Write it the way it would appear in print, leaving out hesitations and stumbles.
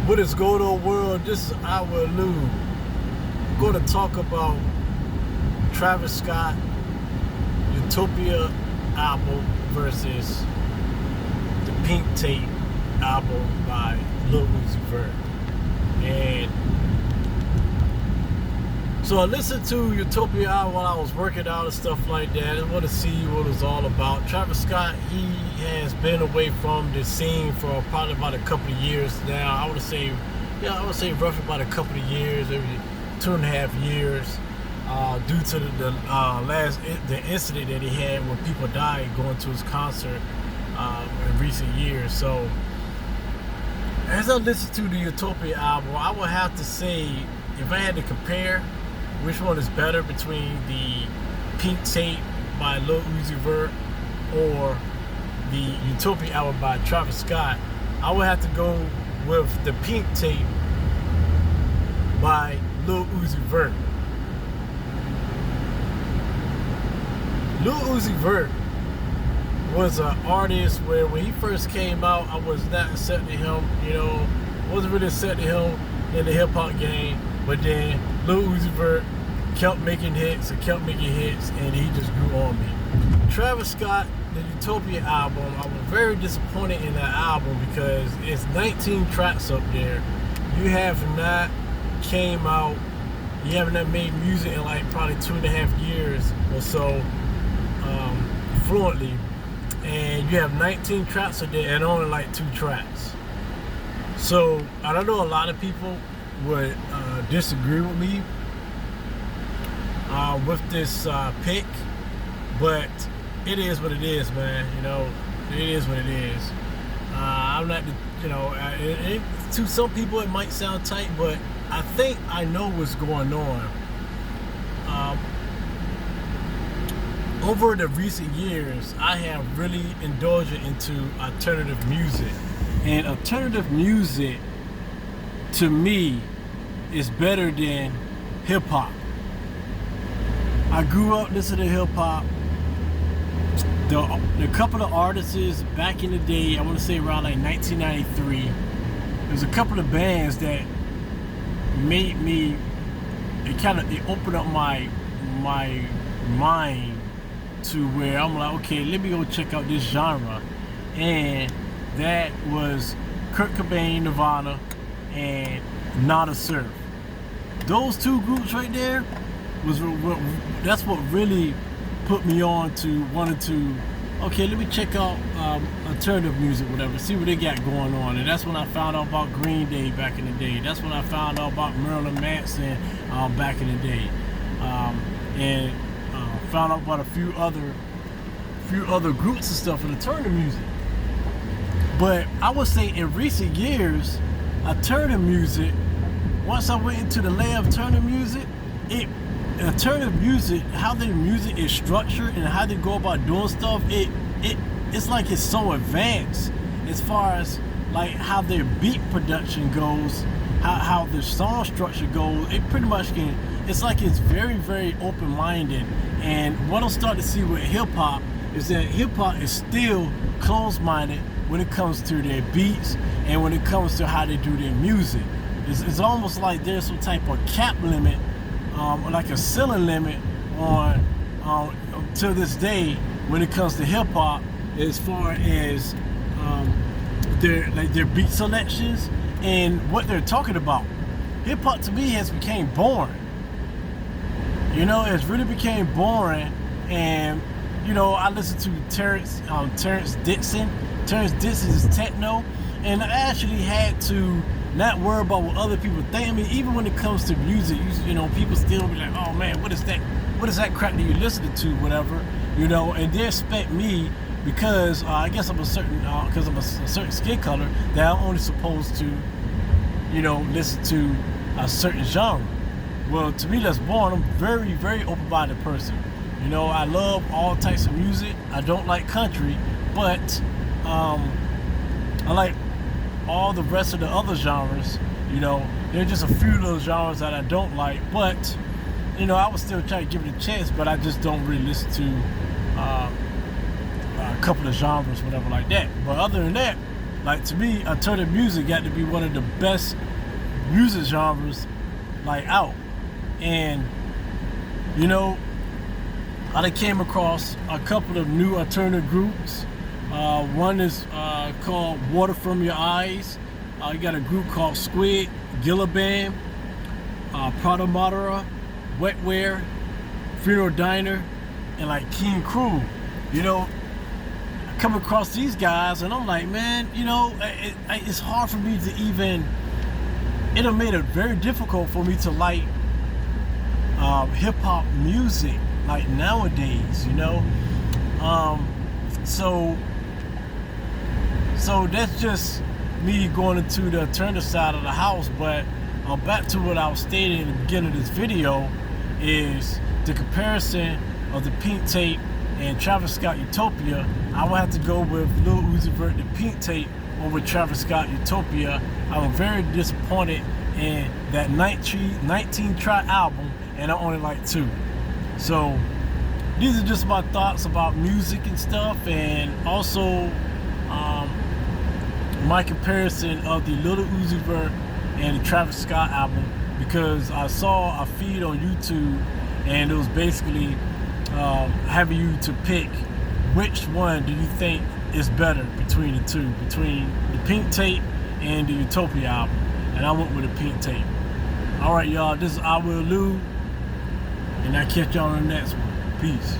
What is going on, world? This is our Lou. I'm going to talk about Travis Scott Utopia album versus the Pink Tape album by Lil Uzi Vert. And so I listened to Utopia album while I was working out and stuff like that. I want to see what it's all about. Travis Scott, he has been away from the scene for probably about a couple of years now. I would say roughly about a couple of years, maybe 2.5 years, due to the incident that he had when people died going to his concert in recent years. So as I listen to the Utopia album, I would have to say, if I had to compare which one is better between the Pink Tape by Lil Uzi Vert or the Utopia album by Travis Scott, I would have to go with the Pink Tape by Lil Uzi Vert. Lil Uzi Vert was an artist where when he first came out, I was not accepting him, wasn't really accepting him in the hip hop game. But then Lil Uzi Vert kept making hits, and he just grew on me. Travis Scott, the Utopia album, I was very disappointed in that album because it's 19 tracks up there. You have not made music in like probably 2.5 years or so, fluently. And you have 19 tracks up there and only like 2 tracks. So I don't know, a lot of people would disagree with me with this pick, but it is what it is, man. It is what it is. I'm not, to some people it might sound tight, but I think I know what's going on. Over the recent years, I have really indulged into alternative music, and alternative music to me is better than hip hop. I grew up listening to hip hop. The couple of artists back in the day, I want to say around like 1993, there's a couple of bands that made me, it opened up my mind to where I'm like, okay, let me go check out this genre. And that was Kurt Cobain, Nirvana, and Nada Surf. Those two groups right there that's what really put me on to wanting to, okay, let me check out alternative music, whatever, see what they got going on. And that's when I found out about Green Day back in the day. That's when I found out about Marilyn Manson back in the day, and found out about a few other groups and stuff in alternative music. But I would say in recent years, alternative music, once I went into the layer of alternative music, how their music is structured and how they go about doing stuff, it's like it's so advanced as far as like how their beat production goes, how their song structure goes. It pretty much it's like it's very, very open-minded. And what I'm starting to see with hip-hop is that hip-hop is still closed-minded when it comes to their beats and when it comes to how they do their music. It's almost like there's some type of cap limit, or like a ceiling limit on to this day when it comes to hip hop, as far as their beat selections and what they're talking about. Hip hop to me has became boring. It's really became boring. And I listen to Terrence Dixon. Terrence Dixon is techno, and I actually had to not worry about what other people think. I mean, even when it comes to music, people still be like, "Oh man, what is that? What is that crap that you're listening to?" Whatever, and they expect me, because I guess I'm a certain skin color, that I'm only supposed to, listen to a certain genre. Well, to me, that's boring. I'm a very, very open-minded person. I love all types of music. I don't like country, but I like all the rest of the other genres. There are just a few of those genres that I don't like, but I would still try to give it a chance. But I just don't really listen to a couple of genres, whatever like that. But other than that, Like, to me, alternative music got to be one of the best music genres like out. And you know, I done came across a couple of new alternative groups. One is called Water From Your Eyes. You got a group called Squid, Gillaband, Prada Madera, Wetware, Funeral Diner, and like King Crew. You know, I come across these guys and I'm like, man, you know, it's hard for me to even, it have made it very difficult for me to like hip-hop music like nowadays, you know. So that's just me going into the alternative side of the house. But back to what I was stating in the beginning of this video is the comparison of the Pink Tape and Travis Scott Utopia. I would have to go with Lil Uzi Vert, the Pink Tape, over Travis Scott Utopia. I'm very disappointed in that 19 track album, and I only like 2. So these are just my thoughts about music and stuff, and also my comparison of the Lil Uzi Vert and the Travis Scott album, because I saw a feed on YouTube and it was basically having you to pick which one do you think is better between the two, between the Pink Tape and the Utopia album, and I went with the Pink Tape. Alright, y'all, this is I Will Lou, and I catch y'all on the next one. Peace.